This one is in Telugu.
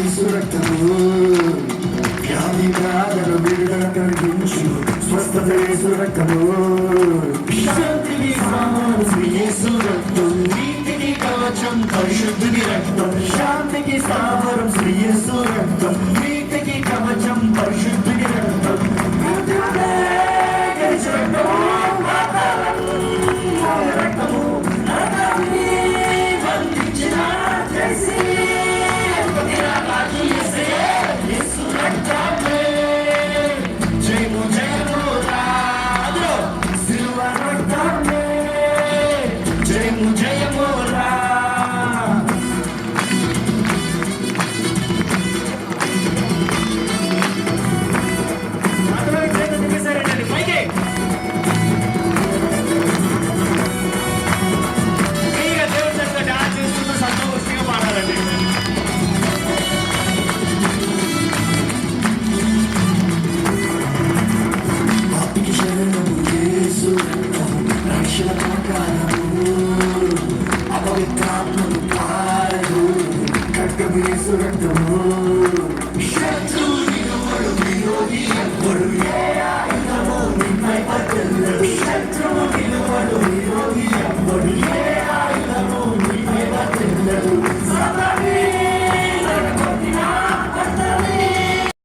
రక్తము వ్యాధి బాధలు విడుదల కలిగించు స్వస్థత యేసు రక్తము శాంతికి సామాను శ్రీ యేసు రక్తం నీతికి కవచం పరిశుద్ధుని రక్తం శాంతికి సామరం శ్రీ యేసు రక్తం నీతికి కవచం పరిశుద్ధుని రక్తం రక్తము Surrender,